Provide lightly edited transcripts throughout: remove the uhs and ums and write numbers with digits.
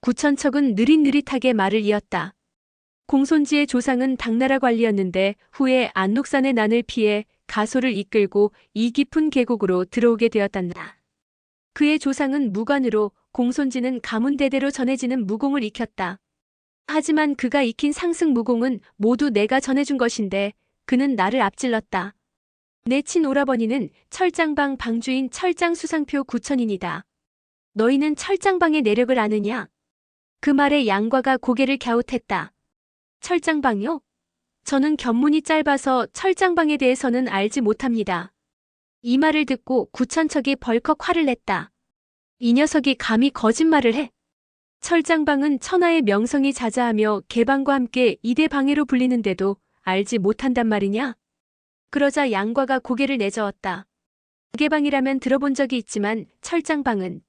구천척은 느릿느릿하게 말을 이었다. 공손지의 조상은 당나라 관리였는데 후에 안록산의 난을 피해 가소를 이끌고 이 깊은 계곡으로 들어오게 되었단다. 그의 조상은 무관으로 공손지는 가문대대로 전해지는 무공을 익혔다. 하지만 그가 익힌 상승 무공은 모두 내가 전해준 것인데 그는 나를 앞질렀다. 내 친오라버니는 철장방 방주인 철장수상표 구천인이다. 너희는 철장방의 내력을 아느냐? 그 말에 양과가 고개를 갸웃했다. 철장방요? 저는 견문이 짧아서 철장방에 대해서는 알지 못합니다. 이 말을 듣고 구천척이 벌컥 화를 냈다. 이 녀석이 감히 거짓말을 해. 철장방은 천하의 명성이 자자하며 개방과 함께 이대 방해로 불리는데도 알지 못한단 말이냐? 그러자 양과가 고개를 내저었다. 개방이라면 들어본 적이 있지만 철장방은.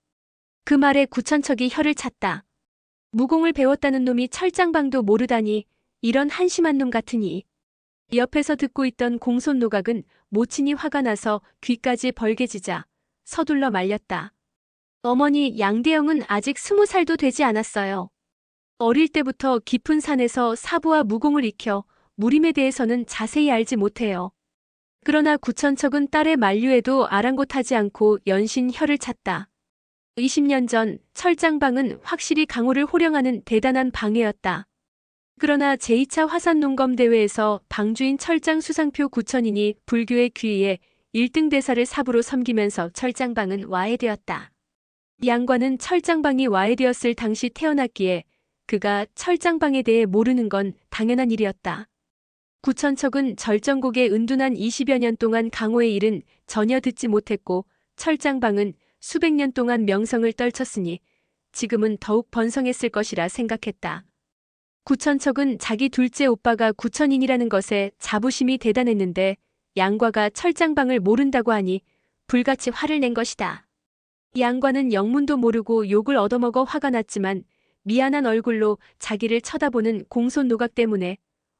그 말에 구천척이 혀를 찼다. 무공을 배웠다는 놈이 철장방도 모르다니 이런 한심한 놈 같으니. 옆에서 듣고 있던 공손노각은 모친이 화가 나서 귀까지 벌개지자 서둘러 말렸다. 어머니, 양대영은 아직 20살도 되지 않았어요. 어릴 때부터 깊은 산에서 사부와 무공을 익혀 무림에 대해서는 자세히 알지 못해요. 그러나 구천척은 딸의 만류에도 아랑곳하지 않고 연신 혀를 찼다. 20년 전 철장방은 확실히 강호를 호령하는 대단한 방해였다. 그러나 제2차 화산농검대회에서 방주인 철장수상표 구천인이 불교의 귀의에 1등 대사를 사부로 섬기면서 철장방은 와해되었다. 양과는 철장방이 와해되었을 당시 태어났기에 그가 철장방에 대해 모르는 건 당연한 일이었다. 구천척은 절정곡에 은둔한 20여 년 동안 강호의 일은 전혀 듣지 못했고 철장방은 수백 년 동안 명성을 떨쳤으니 지금은 더욱 번성했을 것이라 생각했다. 구천척은 자기 둘째 오빠가 구천인이라는 것에 자부심이 대단했는데 양과가 철장방을 모른다고 하니 불같이 화를 낸 것이다. 양과는 영문도 모르고 욕을 얻어먹어 화가 났지만 미안한 얼굴로 자기를 쳐다보는 공손노각 때문에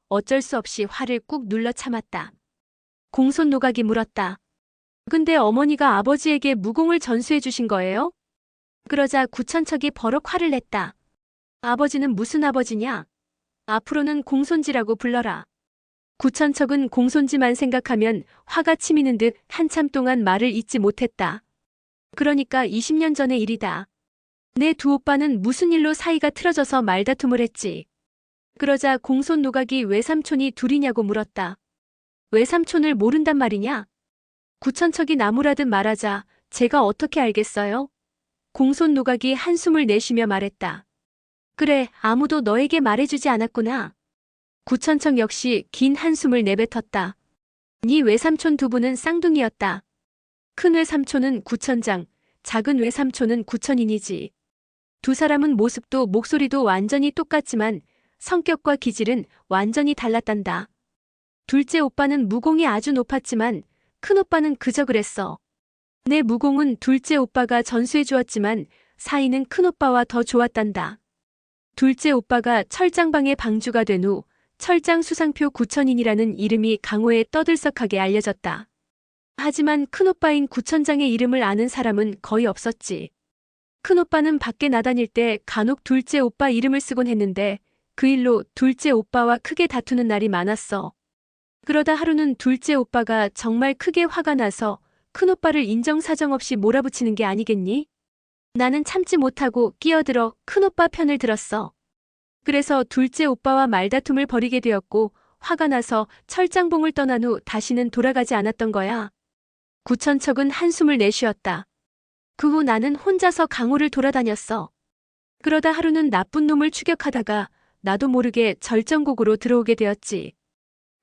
어쩔 수 없이 화를 꾹 눌러 참았다. 공손노각이 물었다. 근데 어머니가 아버지에게 무공을 전수해 주신 거예요? 그러자 구천척이 버럭 화를 냈다. 아버지는 무슨 아버지냐? 앞으로는 공손지라고 불러라. 구천척은 공손지만 생각하면 화가 치미는 듯 한참 동안 말을 잇지 못했다. 그러니까 20년 전의 일이다. 내 두 오빠는 무슨 일로 사이가 틀어져서 말다툼을 했지. 그러자 공손노각이 외삼촌이 둘이냐고 물었다. 외삼촌을 모른단 말이냐? 구천척이 나무라듯 말하자 제가 어떻게 알겠어요? 공손노각이 한숨을 내쉬며 말했다. 그래, 아무도 너에게 말해주지 않았구나. 구천척 역시 긴 한숨을 내뱉었다. 네 외삼촌 두 분은 쌍둥이였다. 큰 외삼촌은 구천장, 작은 외삼촌은 구천인이지. 두 사람은 모습도 목소리도 완전히 똑같지만 성격과 기질은 완전히 달랐단다. 둘째 오빠는 무공이 아주 높았지만 큰 오빠는 그저 그랬어. 내 무공은 둘째 오빠가 전수해 주었지만 사이는 큰 오빠와 더 좋았단다. 둘째 오빠가 철장방의 방주가 된 후 철장수상표 구천인이라는 이름이 강호에 떠들썩하게 알려졌다. 하지만 큰오빠인 구천장의 이름을 아는 사람은 거의 없었지. 큰오빠는 밖에 나다닐 때 간혹 둘째 오빠 이름을 쓰곤 했는데 그 일로 둘째 오빠와 크게 다투는 날이 많았어. 그러다 하루는 둘째 오빠가 정말 크게 화가 나서 큰오빠를 인정사정 없이 몰아붙이는 게 아니겠니? 나는 참지 못하고 끼어들어 큰오빠 편을 들었어. 그래서 둘째 오빠와 말다툼을 벌이게 되었고 화가 나서 철장봉을 떠난 후 다시는 돌아가지 않았던 거야. 구천척은 한숨을 내쉬었다. 그 후 나는 혼자서 강호를 돌아다녔어. 그러다 하루는 나쁜 놈을 추격하다가 나도 모르게 절정곡으로 들어오게 되었지.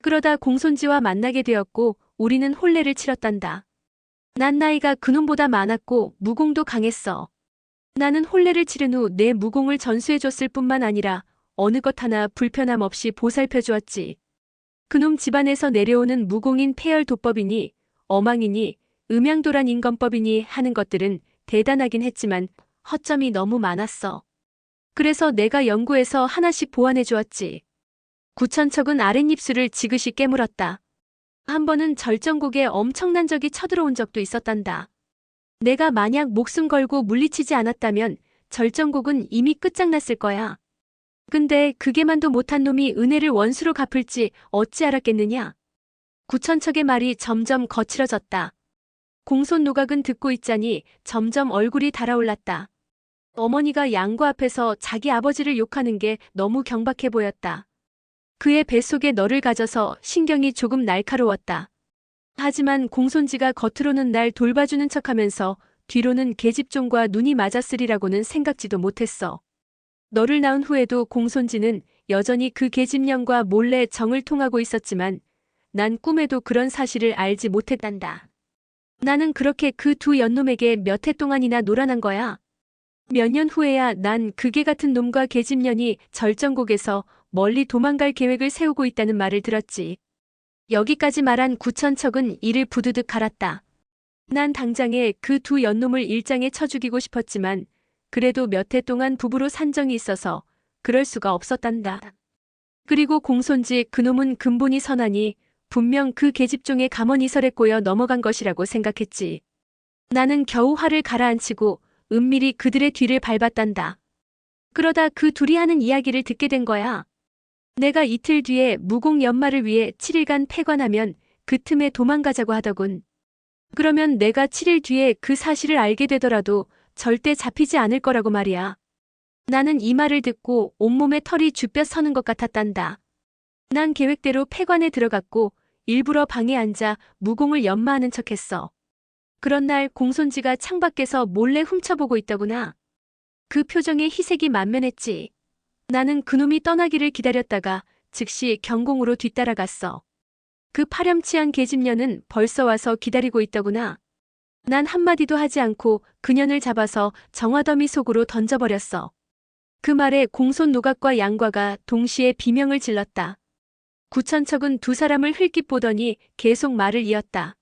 그러다 공손지와 만나게 되었고 우리는 혼례를 치렀단다. 난 나이가 그놈보다 많았고 무공도 강했어. 나는 혼례를 치른 후 내 무공을 전수해줬을 뿐만 아니라 어느 것 하나 불편함 없이 보살펴주었지. 그놈 집안에서 내려오는 무공인 폐혈도법이니 어망이니 음양도란 인건법이니 하는 것들은 대단하긴 했지만 허점이 너무 많았어. 그래서 내가 연구해서 하나씩 보완해 주었지. 구천척은 아랫입술을 지그시 깨물었다. 한 번은 절정곡에 엄청난 적이 쳐들어온 적도 있었단다. 내가 만약 목숨 걸고 물리치지 않았다면 절정곡은 이미 끝장났을 거야. 근데 그게만도 못한 놈이 은혜를 원수로 갚을지 어찌 알았겠느냐. 구천척의 말이 점점 거칠어졌다. 공손 노각은 듣고 있자니 점점 얼굴이 달아올랐다. 어머니가 양과 앞에서 자기 아버지를 욕하는 게 너무 경박해 보였다. 그의 뱃속에 너를 가져서 신경이 조금 날카로웠다. 하지만 공손지가 겉으로는 날 돌봐주는 척하면서 뒤로는 계집종과 눈이 맞았으리라고는 생각지도 못했어. 너를 낳은 후에도 공손지는 여전히 그 계집년과 몰래 정을 통하고 있었지만 난 꿈에도 그런 사실을 알지 못했단다. 나는 그렇게 그 두 연놈에게 몇 해 동안이나 놀아난 거야. 몇 년 후에야 난 그게 같은 놈과 계집년이 절정곡에서 멀리 도망갈 계획을 세우고 있다는 말을 들었지. 여기까지 말한 구천척은 이를 부드득 갈았다. 난 당장에 그 두 연놈을 일장에 쳐 죽이고 싶었지만 그래도 몇 해 동안 부부로 산 정이 있어서 그럴 수가 없었단다. 그리고 공손지 그놈은 근본이 선하니 분명 그 계집종의 감언이설에 꼬여 넘어간 것이라고 생각했지. 나는 겨우 화를 가라앉히고 은밀히 그들의 뒤를 밟았단다. 그러다 그 둘이 하는 이야기를 듣게 된 거야. 내가 이틀 뒤에 무공 연말을 위해 7일간 폐관하면 그 틈에 도망가자고 하더군. 그러면 내가 7일 뒤에 그 사실을 알게 되더라도 절대 잡히지 않을 거라고 말이야. 나는 이 말을 듣고 온몸에 털이 쭈뼛 서는 것 같았단다. 난 계획대로 폐관에 들어갔고 일부러 방에 앉아 무공을 연마하는 척했어. 그런 날 공손지가 창밖에서 몰래 훔쳐보고 있더구나. 그 표정에 희색이 만면했지. 나는 그놈이 떠나기를 기다렸다가 즉시 경공으로 뒤따라갔어. 그 파렴치한 계집년은 벌써 와서 기다리고 있더구나. 난 한마디도 하지 않고 그년을 잡아서 정화더미 속으로 던져버렸어. 그 말에 공손 노각과 양과가 동시에 비명을 질렀다. 구천척은 두 사람을 흘낏 보더니 계속 말을 이었다.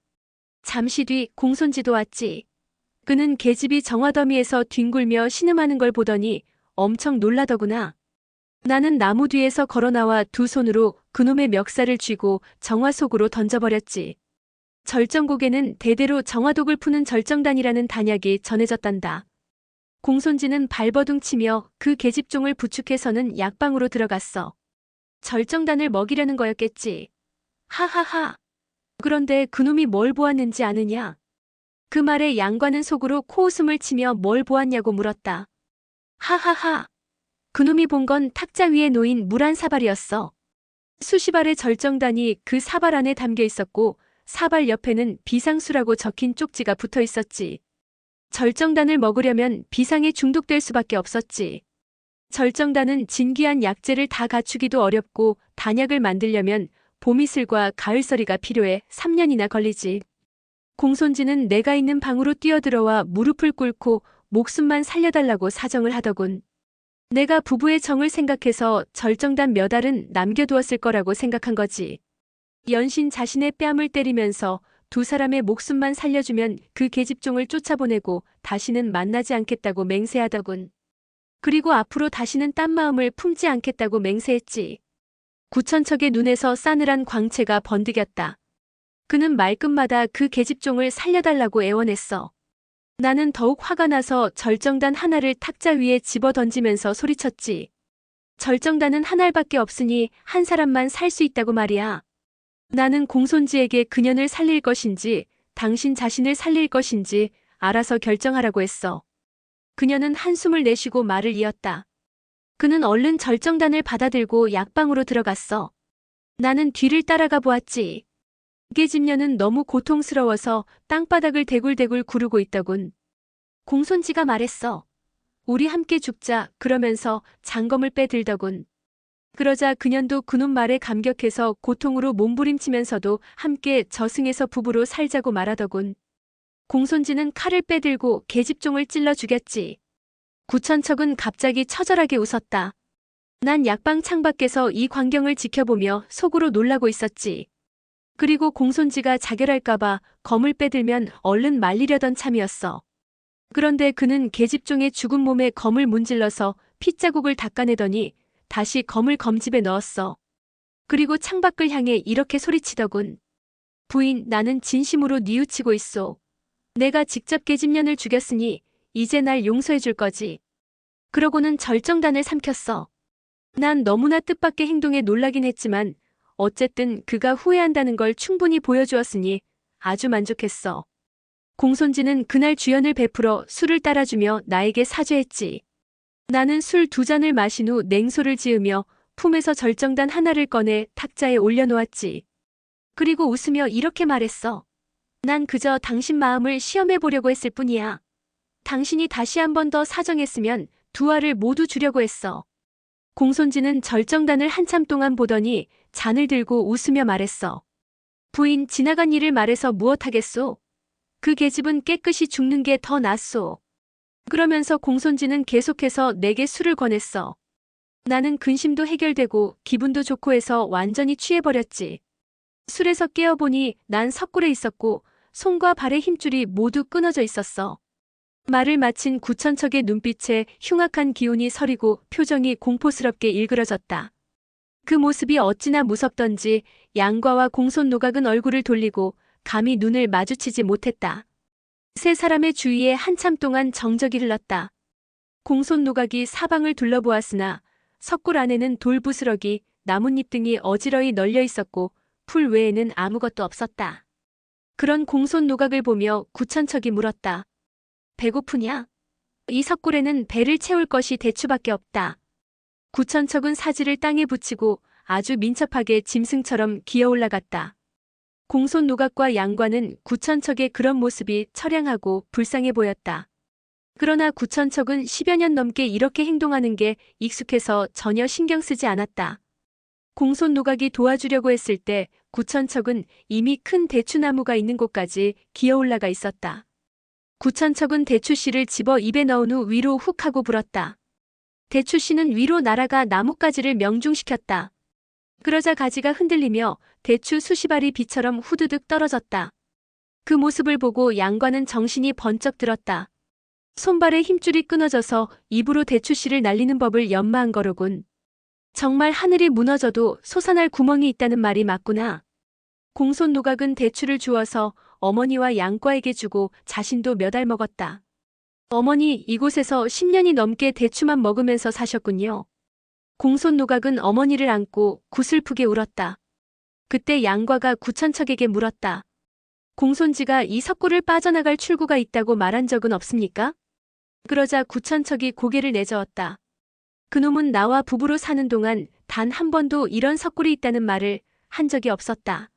잠시 뒤 공손지도 왔지. 그는 계집이 정화더미에서 뒹굴며 신음하는 걸 보더니 엄청 놀라더구나. 나는 나무 뒤에서 걸어나와 두 손으로 그놈의 멱살을 쥐고 정화 속으로 던져버렸지. 절정곡에는 대대로 정화독을 푸는 절정단이라는 단약이 전해졌단다. 공손지는 발버둥 치며 그 계집종을 부축해서는 약방으로 들어갔어. 절정단을 먹이려는 거였겠지. 하하하. 그런데 그놈이 뭘 보았는지 아느냐? 그 말에 양과는 속으로 코웃음을 치며 뭘 보았냐고 물었다. 하하하. 그놈이 본 건 탁자 위에 놓인 물 한 사발이었어. 수십 알의 절정단이 그 사발 안에 담겨 있었고 사발 옆에는 비상수라고 적힌 쪽지가 붙어 있었지. 절정단을 먹으려면 비상에 중독될 수밖에 없었지. 절정단은 진귀한 약재를 다 갖추기도 어렵고 단약을 만들려면 봄이슬과 가을서리가 필요해 3년이나 걸리지. 공손지는 내가 있는 방으로 뛰어들어와 무릎을 꿇고 목숨만 살려달라고 사정을 하더군. 내가 부부의 정을 생각해서 절정단 몇 알은 남겨두었을 거라고 생각한 거지. 연신 자신의 뺨을 때리면서 두 사람의 목숨만 살려주면 그 계집종을 쫓아보내고 다시는 만나지 않겠다고 맹세하더군. 그리고 앞으로 다시는 딴 마음을 품지 않겠다고 맹세했지. 구천척의 눈에서 싸늘한 광채가 번득였다. 그는 말끝마다 그 계집종을 살려달라고 애원했어. 나는 더욱 화가 나서 절정단 하나를 탁자 위에 집어던지면서 소리쳤지. 절정단은 한 알밖에 없으니 한 사람만 살 수 있다고 말이야. 나는 공손지에게 그년을 살릴 것인지 당신 자신을 살릴 것인지 알아서 결정하라고 했어. 그녀는 한숨을 내쉬고 말을 이었다. 그는 얼른 절정단을 받아들고 약방으로 들어갔어. 나는 뒤를 따라가 보았지. 계집년은 너무 고통스러워서 땅바닥을 대굴대굴 구르고 있더군. 공손지가 말했어. 우리 함께 죽자 그러면서 장검을 빼들더군. 그러자 그년도 그놈 말에 감격해서 고통으로 몸부림치면서도 함께 저승에서 부부로 살자고 말하더군. 공손지는 칼을 빼들고 계집종을 찔러 죽였지. 구천척은 갑자기 처절하게 웃었다. 난 약방 창밖에서 이 광경을 지켜보며 속으로 놀라고 있었지. 그리고 공손지가 자결할까봐 검을 빼들면 얼른 말리려던 참이었어. 그런데 그는 계집종의 죽은 몸에 검을 문질러서 핏자국을 닦아내더니 다시 검을 검집에 넣었어. 그리고 창밖을 향해 이렇게 소리치더군. 부인, 나는 진심으로 뉘우치고 있소. 내가 직접 계집년을 죽였으니 이제 날 용서해 줄 거지. 그러고는 절정단을 삼켰어. 난 너무나 뜻밖의 행동에 놀라긴 했지만 어쨌든 그가 후회한다는 걸 충분히 보여주었으니 아주 만족했어. 공손지는 그날 주연을 베풀어 술을 따라주며 나에게 사죄했지. 나는 술 2잔을 마신 후 냉소를 지으며 품에서 절정단 하나를 꺼내 탁자에 올려놓았지. 그리고 웃으며 이렇게 말했어. 난 그저 당신 마음을 시험해 보려고 했을 뿐이야. 당신이 다시 한 번 더 사정했으면 2알을 모두 주려고 했어. 공손지는 절정단을 한참 동안 보더니 잔을 들고 웃으며 말했어. 부인, 지나간 일을 말해서 무엇하겠소? 그 계집은 깨끗이 죽는 게 더 낫소. 그러면서 공손지는 계속해서 내게 술을 권했어. 나는 근심도 해결되고 기분도 좋고 해서 완전히 취해버렸지. 술에서 깨어보니 난 석굴에 있었고 손과 발의 힘줄이 모두 끊어져 있었어. 말을 마친 구천척의 눈빛에 흉악한 기운이 서리고 표정이 공포스럽게 일그러졌다. 그 모습이 어찌나 무섭던지 양과와 공손 노각은 얼굴을 돌리고 감히 눈을 마주치지 못했다. 세 사람의 주위에 한참 동안 정적이 흘렀다. 공손 노각이 사방을 둘러보았으나 석굴 안에는 돌부스러기, 나뭇잎 등이 어지러이 널려 있었고 풀 외에는 아무것도 없었다. 그런 공손 노각을 보며 구천척이 물었다. 배고프냐? 이 석굴에는 배를 채울 것이 대추밖에 없다. 구천척은 사지를 땅에 붙이고 아주 민첩하게 짐승처럼 기어 올라갔다. 공손 노각과 양과는 구천척의 그런 모습이 처량하고 불쌍해 보였다. 그러나 구천척은 10여 년 넘게 이렇게 행동하는 게 익숙해서 전혀 신경 쓰지 않았다. 공손 노각이 도와주려고 했을 때 구천척은 이미 큰 대추나무가 있는 곳까지 기어 올라가 있었다. 구천척은 대추씨를 집어 입에 넣은 후 위로 훅 하고 불었다. 대추씨는 위로 날아가 나뭇가지를 명중시켰다. 그러자 가지가 흔들리며 대추 수십 알이 비처럼 후두둑 떨어졌다. 그 모습을 보고 양과는 정신이 번쩍 들었다. 손발의 힘줄이 끊어져서 입으로 대추씨를 날리는 법을 연마한 거로군. 정말 하늘이 무너져도 솟아날 구멍이 있다는 말이 맞구나. 공손 노각은 대추를 주어서 어머니와 양과에게 주고 자신도 몇 알 먹었다. 어머니, 이곳에서 10년이 넘게 대추만 먹으면서 사셨군요. 공손 노각은 어머니를 안고 구슬프게 울었다. 그때 양과가 구천척에게 물었다. 공손지가 이 석굴을 빠져나갈 출구가 있다고 말한 적은 없습니까? 그러자 구천척이 고개를 내저었다. 그놈은 나와 부부로 사는 동안 단 한 번도 이런 석굴이 있다는 말을 한 적이 없었다.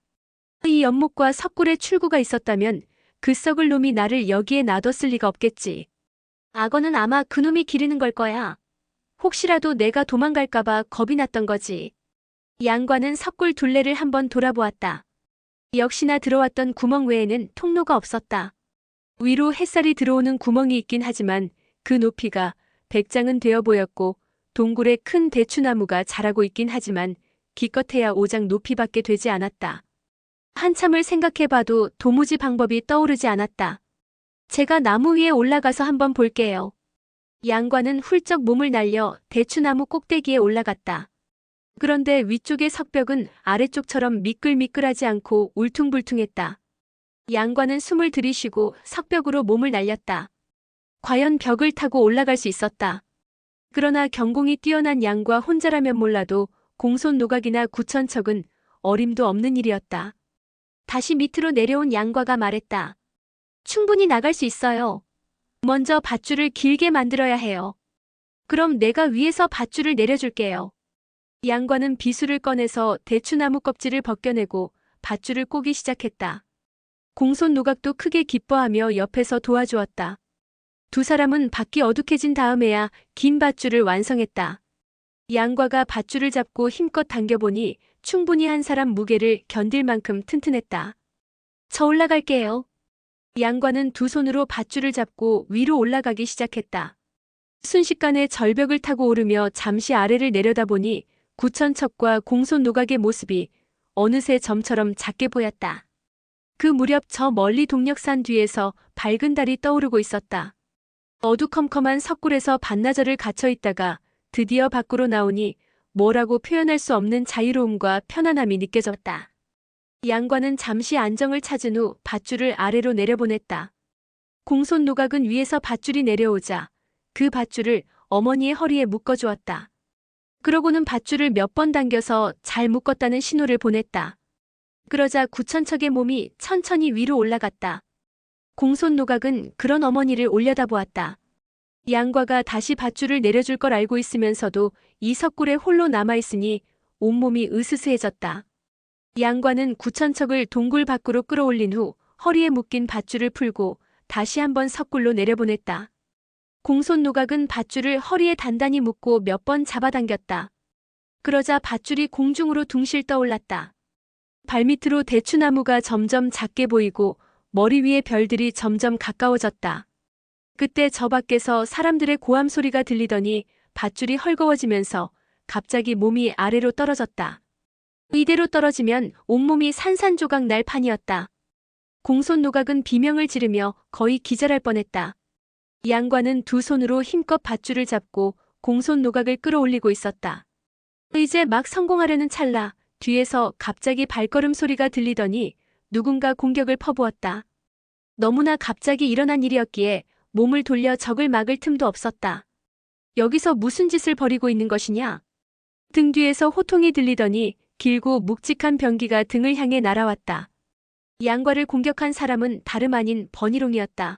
이 연못과 석굴에 출구가 있었다면 그 썩을 놈이 나를 여기에 놔뒀을 리가 없겠지. 악어는 아마 그놈이 기르는 걸 거야. 혹시라도 내가 도망갈까봐 겁이 났던 거지. 양과는 석굴 둘레를 한번 돌아보았다. 역시나 들어왔던 구멍 외에는 통로가 없었다. 위로 햇살이 들어오는 구멍이 있긴 하지만 그 높이가 100장은 되어 보였고 동굴에 큰 대추나무가 자라고 있긴 하지만 기껏해야 5장 높이밖에 되지 않았다. 한참을 생각해봐도 도무지 방법이 떠오르지 않았다. 제가 나무 위에 올라가서 한번 볼게요. 양과는 훌쩍 몸을 날려 대추나무 꼭대기에 올라갔다. 그런데 위쪽의 석벽은 아래쪽처럼 미끌미끌하지 않고 울퉁불퉁했다. 양과는 숨을 들이쉬고 석벽으로 몸을 날렸다. 과연 벽을 타고 올라갈 수 있었다. 그러나 경공이 뛰어난 양과 혼자라면 몰라도 공손 노각이나 구천척은 어림도 없는 일이었다. 다시 밑으로 내려온 양과가 말했다. 충분히 나갈 수 있어요. 먼저 밧줄을 길게 만들어야 해요. 그럼 내가 위에서 밧줄을 내려줄게요. 양과는 비수를 꺼내서 대추나무 껍질을 벗겨내고 밧줄을 꼬기 시작했다. 공손 노각도 크게 기뻐하며 옆에서 도와주었다. 두 사람은 밖이 어둑해진 다음에야 긴 밧줄을 완성했다. 양과가 밧줄을 잡고 힘껏 당겨보니 충분히 한 사람 무게를 견딜 만큼 튼튼했다. 저 올라갈게요. 양과는 두 손으로 밧줄을 잡고 위로 올라가기 시작했다. 순식간에 절벽을 타고 오르며 잠시 아래를 내려다보니 구천척과 공손 노각의 모습이 어느새 점처럼 작게 보였다. 그 무렵 저 멀리 동력산 뒤에서 밝은 달이 떠오르고 있었다. 어두컴컴한 석굴에서 반나절을 갇혀 있다가 드디어 밖으로 나오니 뭐라고 표현할 수 없는 자유로움과 편안함이 느껴졌다. 양과는 잠시 안정을 찾은 후 밧줄을 아래로 내려보냈다. 공손 노각은 위에서 밧줄이 내려오자 그 밧줄을 어머니의 허리에 묶어주었다. 그러고는 밧줄을 몇 번 당겨서 잘 묶었다는 신호를 보냈다. 그러자 구천척의 몸이 천천히 위로 올라갔다. 공손 노각은 그런 어머니를 올려다보았다. 양과가 다시 밧줄을 내려줄 걸 알고 있으면서도 이 석굴에 홀로 남아있으니 온몸이 으스스해졌다. 양과는 구천척을 동굴 밖으로 끌어올린 후 허리에 묶인 밧줄을 풀고 다시 한번 석굴로 내려보냈다. 공손 노각은 밧줄을 허리에 단단히 묶고 몇 번 잡아당겼다. 그러자 밧줄이 공중으로 둥실 떠올랐다. 발밑으로 대추나무가 점점 작게 보이고 머리 위에 별들이 점점 가까워졌다. 그때 저 밖에서 사람들의 고함 소리가 들리더니 밧줄이 헐거워지면서 갑자기 몸이 아래로 떨어졌다. 이대로 떨어지면 온몸이 산산조각 날 판이었다. 공손 노각은 비명을 지르며 거의 기절할 뻔했다. 양과는 두 손으로 힘껏 밧줄을 잡고 공손 노각을 끌어올리고 있었다. 이제 막 성공하려는 찰나 뒤에서 갑자기 발걸음 소리가 들리더니 누군가 공격을 퍼부었다. 너무나 갑자기 일어난 일이었기에 몸을 돌려 적을 막을 틈도 없었다. 여기서 무슨 짓을 벌이고 있는 것이냐? 등 뒤에서 호통이 들리더니 길고 묵직한 병기가 등을 향해 날아왔다. 양과를 공격한 사람은 다름 아닌 버니롱이었다.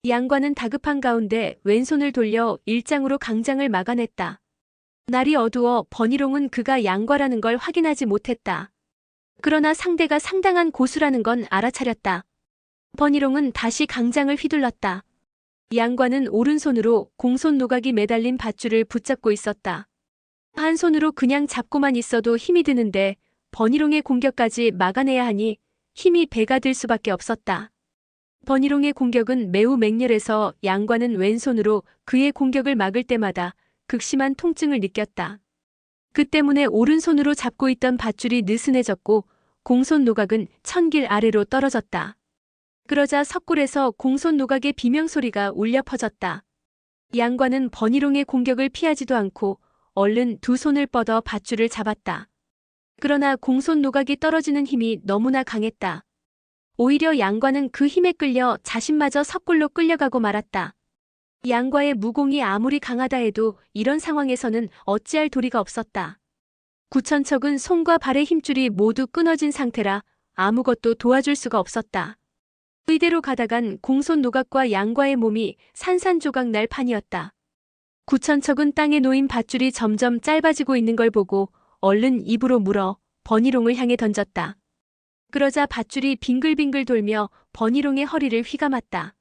양과는 다급한 가운데 왼손을 돌려 일장으로 강장을 막아냈다. 날이 어두워 버니롱은 그가 양과라는 걸 확인하지 못했다. 그러나 상대가 상당한 고수라는 건 알아차렸다. 버니롱은 다시 강장을 휘둘렀다. 양과는 오른손으로 공손 노각이 매달린 밧줄을 붙잡고 있었다. 한 손으로 그냥 잡고만 있어도 힘이 드는데 버니롱의 공격까지 막아내야 하니 힘이 배가 들 수밖에 없었다. 버니롱의 공격은 매우 맹렬해서 양과는 왼손으로 그의 공격을 막을 때마다 극심한 통증을 느꼈다. 그 때문에 오른손으로 잡고 있던 밧줄이 느슨해졌고 공손 노각은 천길 아래로 떨어졌다. 그러자 석굴에서 공손 노각의 비명소리가 울려 퍼졌다. 양과는 버니롱의 공격을 피하지도 않고 얼른 두 손을 뻗어 밧줄을 잡았다. 그러나 공손 노각이 떨어지는 힘이 너무나 강했다. 오히려 양과는 그 힘에 끌려 자신마저 석굴로 끌려가고 말았다. 양과의 무공이 아무리 강하다 해도 이런 상황에서는 어찌할 도리가 없었다. 구천척은 손과 발의 힘줄이 모두 끊어진 상태라 아무것도 도와줄 수가 없었다. 이대로 가다간 공손 노각과 양과의 몸이 산산조각 날 판이었다. 구천척은 땅에 놓인 밧줄이 점점 짧아지고 있는 걸 보고 얼른 입으로 물어 버니롱을 향해 던졌다. 그러자 밧줄이 빙글빙글 돌며 버니롱의 허리를 휘감았다.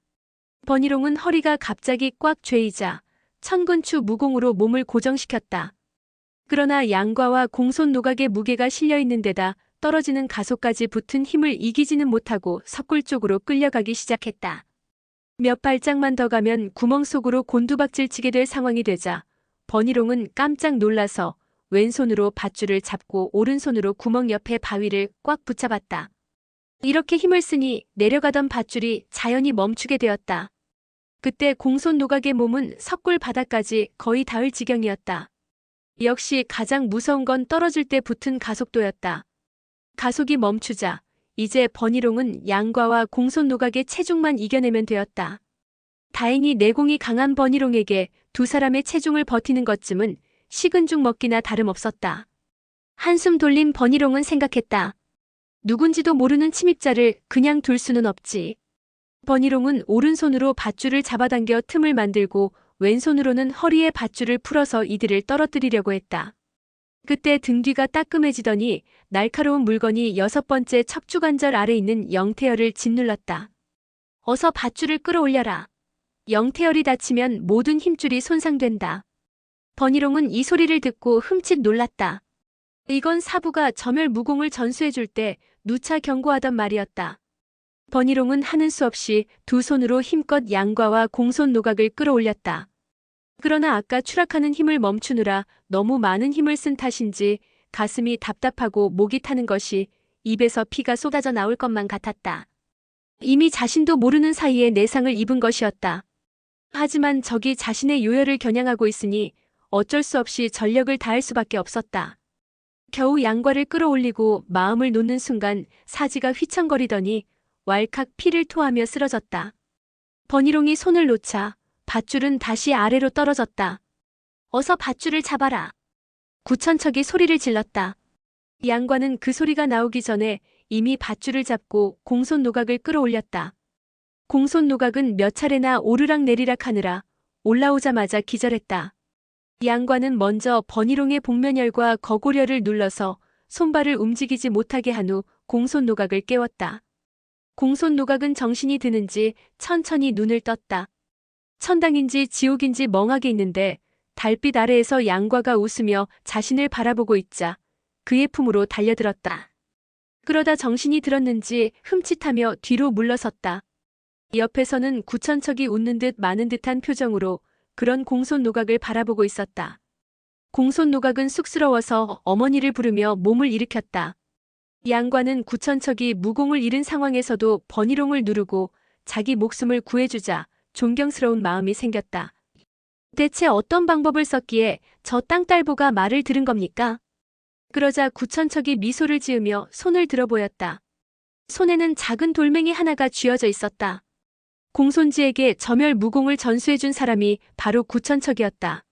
버니롱은 허리가 갑자기 꽉 죄이자 천근추 무공으로 몸을 고정시켰다. 그러나 양과와 공손 노각의 무게가 실려있는 데다 떨어지는 가속까지 붙은 힘을 이기지는 못하고 석굴 쪽으로 끌려가기 시작했다. 몇 발짝만 더 가면 구멍 속으로 곤두박질 치게 될 상황이 되자 버니롱은 깜짝 놀라서 왼손으로 밧줄을 잡고 오른손으로 구멍 옆에 바위를 꽉 붙잡았다. 이렇게 힘을 쓰니 내려가던 밧줄이 자연히 멈추게 되었다. 그때 공손 노각의 몸은 석굴 바닥까지 거의 닿을 지경이었다. 역시 가장 무서운 건 떨어질 때 붙은 가속도였다. 가속이 멈추자 이제 버니롱은 양과와 공손 노각의 체중만 이겨내면 되었다. 다행히 내공이 강한 버니롱에게 두 사람의 체중을 버티는 것쯤은 식은 죽 먹기나 다름없었다. 한숨 돌린 버니롱은 생각했다. 누군지도 모르는 침입자를 그냥 둘 수는 없지. 버니롱은 오른손으로 밧줄을 잡아당겨 틈을 만들고 왼손으로는 허리에 밧줄을 풀어서 이들을 떨어뜨리려고 했다. 그때 등 뒤가 따끔해지더니 날카로운 물건이 6번째 척추관절 아래 있는 영태혈을 짓눌렀다. 어서 밧줄을 끌어올려라. 영태혈이 다치면 모든 힘줄이 손상된다. 버니롱은 이 소리를 듣고 흠칫 놀랐다. 이건 사부가 점혈 무공을 전수해줄 때 누차 경고하던 말이었다. 버니롱은 하는 수 없이 두 손으로 힘껏 양과와 공손 노각을 끌어올렸다. 그러나 아까 추락하는 힘을 멈추느라 너무 많은 힘을 쓴 탓인지 가슴이 답답하고 목이 타는 것이 입에서 피가 쏟아져 나올 것만 같았다. 이미 자신도 모르는 사이에 내상을 입은 것이었다. 하지만 적이 자신의 요혈을 겨냥하고 있으니 어쩔 수 없이 전력을 다할 수밖에 없었다. 겨우 양과를 끌어올리고 마음을 놓는 순간 사지가 휘청거리더니 왈칵 피를 토하며 쓰러졌다. 버니롱이 손을 놓자 밧줄은 다시 아래로 떨어졌다. 어서 밧줄을 잡아라. 구천척이 소리를 질렀다. 양관은 그 소리가 나오기 전에 이미 밧줄을 잡고 공손 노각을 끌어올렸다. 공손 노각은 몇 차례나 오르락 내리락 하느라 올라오자마자 기절했다. 양관은 먼저 버니롱의 복면열과 거고려를 눌러서 손발을 움직이지 못하게 한 후 공손 노각을 깨웠다. 공손 노각은 정신이 드는지 천천히 눈을 떴다. 천당인지 지옥인지 멍하게 있는데 달빛 아래에서 양과가 웃으며 자신을 바라보고 있자 그의 품으로 달려들었다. 그러다 정신이 들었는지 흠칫하며 뒤로 물러섰다. 옆에서는 구천척이 웃는 듯 마는 듯한 표정으로 그런 공손 노각을 바라보고 있었다. 공손 노각은 쑥스러워서 어머니를 부르며 몸을 일으켰다. 양과는 구천척이 무공을 잃은 상황에서도 버니롱을 누르고 자기 목숨을 구해주자 존경스러운 마음이 생겼다. 대체 어떤 방법을 썼기에 저 땅딸보가 말을 들은 겁니까? 그러자 구천척이 미소를 지으며 손을 들어 보였다. 손에는 작은 돌멩이 하나가 쥐어져 있었다. 공손지에게 점열 무공을 전수해준 사람이 바로 구천척이었다.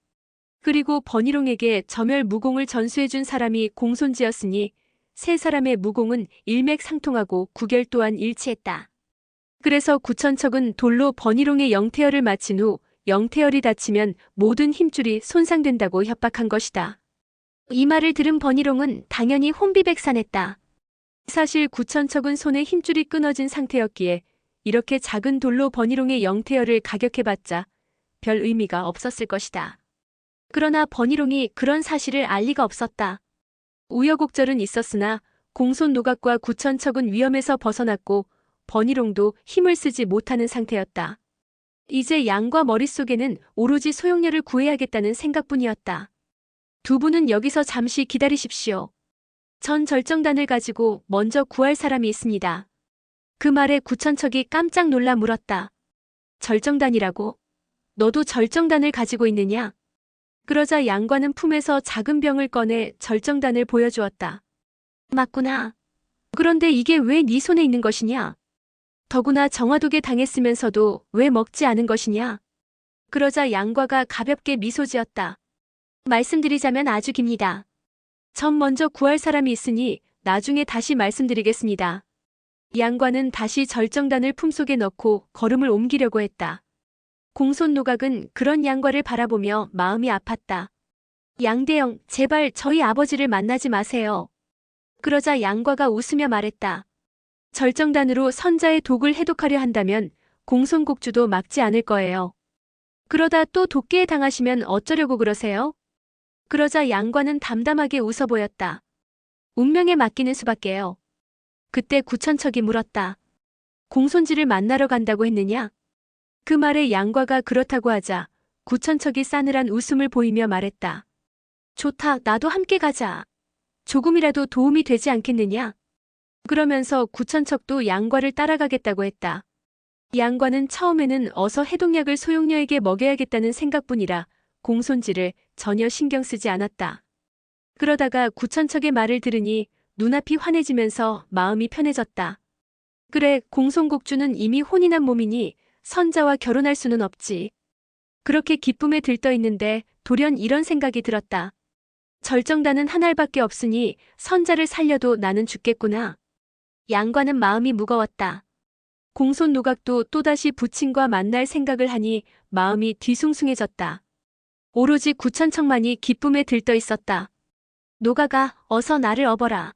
그리고 버니롱에게 점열 무공을 전수해준 사람이 공손지였으니 세 사람의 무공은 일맥상통하고 구결 또한 일치했다. 그래서 구천척은 돌로 버니롱의 영태열을 마친 후 영태열이 다치면 모든 힘줄이 손상된다고 협박한 것이다. 이 말을 들은 버니롱은 당연히 혼비백산했다. 사실 구천척은 손에 힘줄이 끊어진 상태였기에 이렇게 작은 돌로 버니롱의 영태열을 가격해봤자 별 의미가 없었을 것이다. 그러나 버니롱이 그런 사실을 알 리가 없었다. 우여곡절은 있었으나 공손 노각과 구천척은 위험에서 벗어났고 버니롱도 힘을 쓰지 못하는 상태였다. 이제 양과 머릿속에는 오로지 소용렬을 구해야겠다는 생각뿐이었다. 두 분은 여기서 잠시 기다리십시오. 전 절정단을 가지고 먼저 구할 사람이 있습니다. 그 말에 구천척이 깜짝 놀라 물었다. 절정단이라고? 너도 절정단을 가지고 있느냐? 그러자 양과는 품에서 작은 병을 꺼내 절정단을 보여주었다. 맞구나. 그런데 이게 왜 네 손에 있는 것이냐? 더구나 정화독에 당했으면서도 왜 먹지 않은 것이냐? 그러자 양과가 가볍게 미소 지었다. 말씀드리자면 아주 깁니다. 전 먼저 구할 사람이 있으니 나중에 다시 말씀드리겠습니다. 양과는 다시 절정단을 품속에 넣고 걸음을 옮기려고 했다. 공손 노각은 그런 양과를 바라보며 마음이 아팠다. 양대영, 제발 저희 아버지를 만나지 마세요. 그러자 양과가 웃으며 말했다. 절정단으로 선자의 독을 해독하려 한다면 공손곡주도 막지 않을 거예요. 그러다 또 독계에 당하시면 어쩌려고 그러세요? 그러자 양과는 담담하게 웃어 보였다. 운명에 맡기는 수밖에요. 그때 구천척이 물었다. 공손지를 만나러 간다고 했느냐? 그 말에 양과가 그렇다고 하자 구천척이 싸늘한 웃음을 보이며 말했다. 좋다, 나도 함께 가자. 조금이라도 도움이 되지 않겠느냐? 그러면서 구천척도 양과를 따라가겠다고 했다. 양과는 처음에는 어서 해독약을 소용녀에게 먹여야겠다는 생각뿐이라 공손지를 전혀 신경 쓰지 않았다. 그러다가 구천척의 말을 들으니 눈앞이 환해지면서 마음이 편해졌다. 그래, 공손곡주는 이미 혼이 난 몸이니 선자와 결혼할 수는 없지. 그렇게 기쁨에 들떠 있는데 돌연 이런 생각이 들었다. 절정단은 한 알밖에 없으니 선자를 살려도 나는 죽겠구나. 양과는 마음이 무거웠다. 공손 노각도 또다시 부친과 만날 생각을 하니 마음이 뒤숭숭해졌다. 오로지 구천척만이 기쁨에 들떠 있었다. 노각아, 어서 나를 업어라.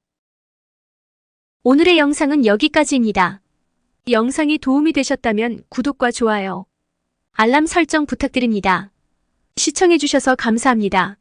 오늘의 영상은 여기까지입니다. 영상이 도움이 되셨다면 구독과 좋아요, 알람 설정 부탁드립니다. 시청해주셔서 감사합니다.